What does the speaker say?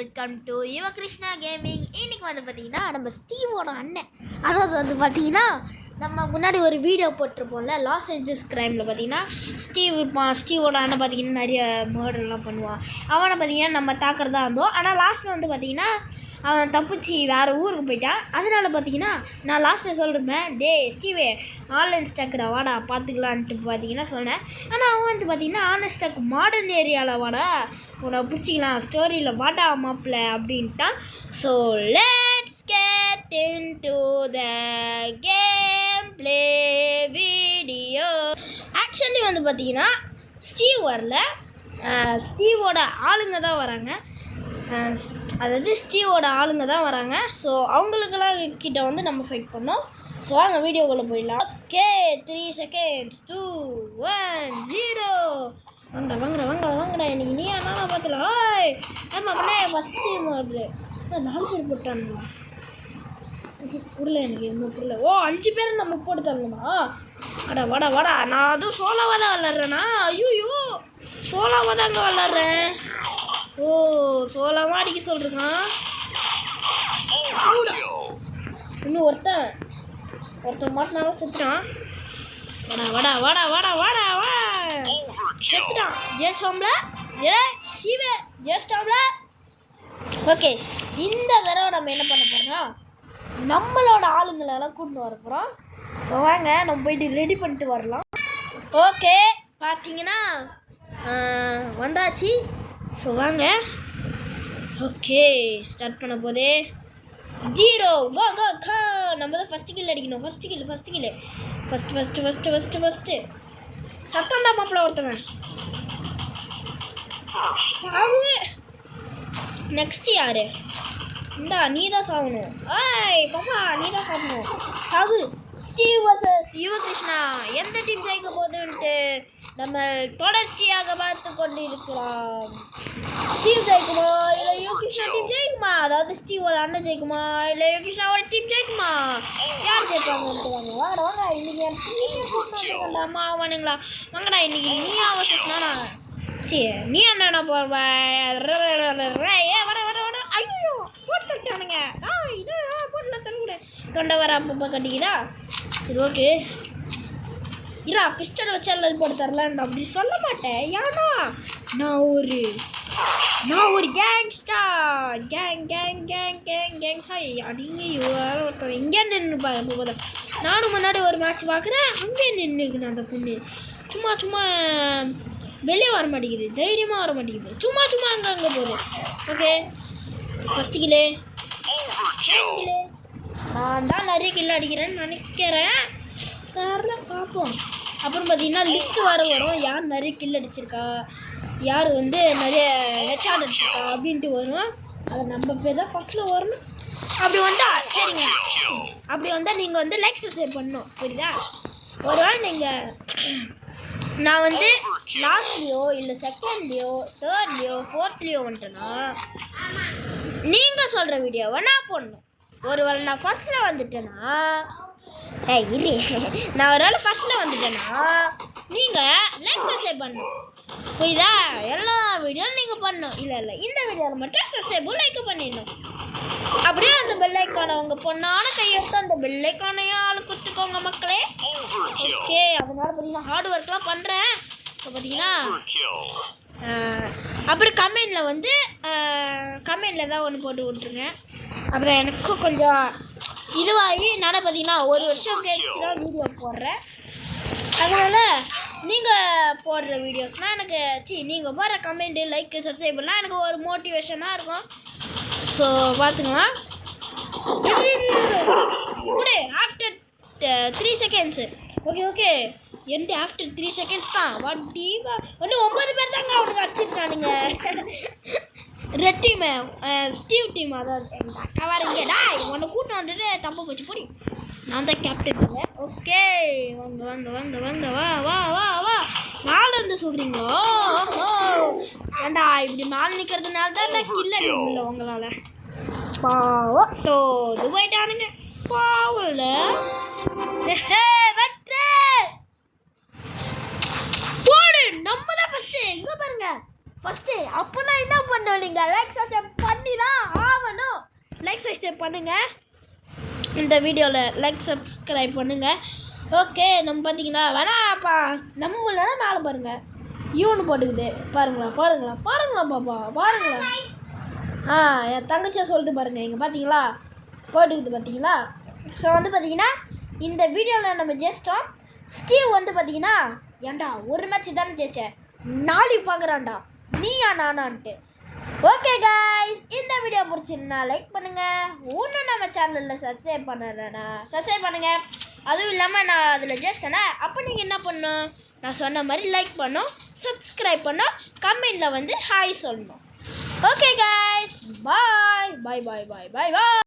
Welcome to Yuva Krishna gaming. இன்றைக்கி வந்து பார்த்திங்கன்னா நம்ம ஸ்டீவோட அண்ணன், அதாவது வந்து பார்த்திங்கன்னா நம்ம முன்னாடி ஒரு வீடியோ போட்டிருப்போம்ல, லாஸ் ஏஞ்சல்ஸ் கிரைமில் பார்த்திங்கன்னா ஸ்டீவ் இருப்பான். ஸ்டீவோட அண்ணன் பார்த்திங்கன்னா நிறைய மர்டர்லாம் பண்ணுவான். அவனை பார்த்திங்கன்னா நம்ம தாக்குறதா இருந்தோம். ஆனால் லாஸ்ட்டில் வந்து பார்த்திங்கன்னா அவன் தப்பிச்சு வேறு ஊருக்கு போயிட்டான். அதனால் பார்த்தீங்கன்னா நான் லாஸ்ட்டில் சொல்லிருப்பேன், டே ஸ்டீவே ஆன்லைன் ஸ்டாக்கில் வாடா பார்த்துக்கலான்ட்டு பார்த்தீங்கன்னா சொன்னேன். ஆனால் அவன் வந்து பார்த்தீங்கன்னா ஆன்லைன் ஸ்டாக் மாடர்ன் ஏரியாவில் வாடா உன்னை பிடிச்சிக்கலாம் ஸ்டோரியில் வாடா மாப்பிள்ள அப்படின்ட்டான். So let's get into the game play video. Actually வந்து பார்த்தீங்கன்னா ஸ்டீவ் வரல, ஸ்டீவோட ஆளுங்க தான் வராங்க. அதாவது ஸ்டீவோட ஆளுங்க தான் வராங்க. ஸோ அவங்களுக்கெல்லாம் கிட்ட வந்து நம்ம ஃபைட் பண்ணோம். ஸோ வாங்க வீடியோக்குள்ளே போயிடலாம். Okay, 3 seconds 2 1 0. வாங்கடா இன்னைக்கு நீ அண்ணா பார்த்துல. ஓய் ஆமாம் பண்ணே ஃபஸ்ட்டு மாடு 4 பேர் போட்டானுங்களா? புரியல, எனக்கு எதுவும் புரியல. ஓ 5 பேர் நம்ம போட்டு தரணுமா? வாடா நான் அதுவும் சோலாவாக தான் விளாட்றேண்ணா. ஐயோ சோலாவாக தாங்க விளாட்றேன். ஓ சோலாமா அடிக்க சொல்றான். இன்னும் ஒருத்தன் மாட்டினாலும் செத்துட்டான். வாடா செத்துட்டான். ஜெயிச்சோம்ல, சீவே ஜெயிச்சிட்டோம்ல. ஓகே, இந்த தடவை நம்ம என்ன பண்ண போறோம்னா நம்மளோட ஆளுங்களெல்லாம் கூட்டிட்டு வர போகிறோம். ஸோ வாங்க நம்ம போயிட்டு ரெடி பண்ணிட்டு வரலாம். ஓகே பார்த்தீங்கன்னா வந்தாச்சு. ஸோ வாங்க. ஓகே ஸ்டார்ட் பண்ண போதே 0 கோ. நம்ம தான் ஃபஸ்ட்டு கில் அடிக்கணும். ஃபஸ்ட்டு சத்தம்டா மாப்பிள்ள ஒருத்தவன் சாவு. நெக்ஸ்ட்டு யார்? இந்தா நீ தான் சாகணும். ஆய் பாப்பா நீ தான் சாகணும். சாகு. ஸ்டீவ் வர்சஸ் யுவ கிருஷ்ணா. எந்த டீம் ஜெயிக்க போகுதுன்ட்டு நம்ம தொடர்ச்சியாக பார்த்து கொண்டு இருக்கலாம். ஸ்டீவ் ஜெயிக்குமா இல்லை யுவ கிருஷ்ணா டீம் ஜெயிக்குமா? அதாவது ஸ்டீவோட அண்ணன் ஜெயிக்குமா இல்லை யுவ கிருஷ்ணாவோட டீம் ஜெயிக்குமா? யார் ஜெயிப்பாங்கன்ட்டு வாங்க இன்னைக்கு அம்மா ஆவானுங்களா? வாங்கடா இன்னைக்கு நீ ஆவசனா சரி நீ அண்ணா போடுவேன். ஐயோ போட்டு தட்டானுங்க. போட்டுல தரக்கூட தொண்டை வர அப்பப்போ கட்டிக்குதா. சரி ஓகே இரா பிஸ்டல் வச்சு எல்லாம் போட்டு தரலான் அப்படி சொல்ல மாட்டேன். ஏன்னா நான் ஒரு கேங்ஸ்டார். கேங்ஸ்டா அடிங்க. ஒருத்தர் இங்கே நின்று போதா. நானும் முன்னாடி ஒரு மேட்ச் பார்க்குறேன், அங்கே நின்றுக்குண்ணே அந்த பொண்ணு. சும்மா வெளியே வர மாட்டேங்குது, தைரியமாக வர மாட்டேங்குது. சும்மா அங்கே போகுது. ஓகே ஃபஸ்ட்டு கிலே நான் தான் நிறைய கில் அடிக்கிறேன்னு நினைக்கிறேன். தெரில பார்ப்போம். அப்புறம் பார்த்தீங்கன்னா லிஸ்ட்டு வரும் யார் நிறைய கில் அடிச்சிருக்கா, யார் வந்து நிறைய ஹெட்ஷாட் அடிச்சிருக்கா அப்படின்ட்டு வரும். அதை நம்ம பேர் தான் ஃபஸ்ட்டில் வரணும். அப்படி வந்தால் சரிங்க. அப்படி வந்தால் நீங்கள் வந்து லைக் சப்ஸ்கிரைப் பண்ணணும், புரியுதா? ஒருவேளை நீங்கள் நான் வந்து லாஸ்ட்லேயோ இல்லை செகண்ட்லேயோ தேர்ட்லேயோ ஃபோர்த்லேயோ வந்துட்டேன்னா நீங்கள் சொல்கிற வீடியோவை நான் போடணும். ஒருவேளை நான் ஃபஸ்ட்டில் வந்துட்டேன்னா நீங்கள் லைக் சப்ஸ்கிரைப் பண்ணணும், புரியுதா? எல்லா வீடியோவும் நீங்கள் பண்ணணும். இல்லை இந்த வீடியோவில் மட்டும் சப்ஸ்கிரைபும் லைக் பண்ணிடணும். அப்படியே அந்த பெல்லைக்கான அவங்க பொண்ணான கையெடுத்து அந்த பெல்லைக்கானையும் ஆளு குத்துக்கோங்க மக்களே. ஓகே அதனால பார்த்தீங்கன்னா ஹார்ட் ஒர்க்லாம் பண்ணுறேன். இப்போ பார்த்தீங்கன்னா அப்புறம் கமெண்டில் தான் ஒன்று போட்டு விட்ருங்க. அப்புறம் எனக்கும் கொஞ்சம் இதுவாகி நான் பார்த்தீங்கன்னா 1 வருஷம் கழிச்சு தான் வீடியோ போடுறேன். அதனால் நீங்கள் போடுற வீடியோஸ்னால் எனக்கு நீங்கள் போடுற கமெண்ட்டு லைக்கு சப்ஸ்கிரைப்லாம் எனக்கு ஒரு மோட்டிவேஷனாக இருக்கும். ஸோ பார்த்துக்கலாம். After 3 seconds. ஓகே என்கிட்ட ஆஃப்டர் 3 seconds தான் வட்டிவா ஒன்று 9 பேர் தாங்க அவனுக்கு அடிச்சிருக்கானுங்க. Red team Steve team. அதாவது எங்கள் அக்கா வரீங்கடா உன்னை கூட்டம் வந்தது தப்பு போச்சு போடி. நான் தான் கேப்டன். ஓகே வாங்க வா 4 இருந்து சொல்கிறீங்களோ? ஏண்டா இப்படி 4 நிற்கிறதுனால தான் நான் கில்ல இல்லை உங்களால். பாவம் தோது போயிட்டானுங்க பாவல. போடு நம்ம தான் ஃபஸ்ட்டு. இங்கே பாருங்க ஃபஸ்ட்டு அப்போனா என்ன பண்ணணும், நீங்கள் லைக் சப்ஸ்கிரைப் பண்ணி தான் ஆகணும். லைக் சப்ஸ்கிரைப் பண்ணுங்கள், இந்த வீடியோவில் லைக் சப்ஸ்கிரைப் பண்ணுங்கள். ஓகே, நம்ம பார்த்தீங்கன்னா வேணாப்பா நம்ம இல்லைனா மேலே பாருங்கள் யூன்னு போட்டுக்குது. பாருங்களா பாப்பா பாருங்களா. என் தங்கச்சியாக சொல்லிட்டு பாருங்கள், இங்கே பார்த்தீங்களா போட்டுக்குது பார்த்தீங்களா. ஸோ வந்து பார்த்தீங்கன்னா இந்த வீடியோவில் நம்ம ஜெயிச்சிட்டோம். ஸ்டீவ் வந்து பார்த்தீங்கன்னா ஏன்டா ஒரு மேட்ச் தானே ஜெயிச்சேன், நாளைக்கு பார்க்குறான்டா நீயா நானான்ட்டு. ஓகே காய்ஸ், இந்த வீடியோ பிடிச்சிருந்தா லைக் பண்ணுங்கள். இன்னும் நம்ம சேனலில் சப்ஸ்கிரைப் பண்ணுறேன்னா சப்ஸ்கிரைப் பண்ணுங்கள். அதுவும் இல்லாமல் நான் அதில் ஜெயிச்சேன்னா அப்போ நீங்கள் என்ன பண்ணணும், நான் சொன்ன மாதிரி லைக் பண்ணணும், சப்ஸ்கிரைப் பண்ணணும், கமெண்டில் வந்து ஹாய் சொல்லணும். ஓகே காய்ஸ், பாய் பாய் பாய் பாய் பாய் பாய்.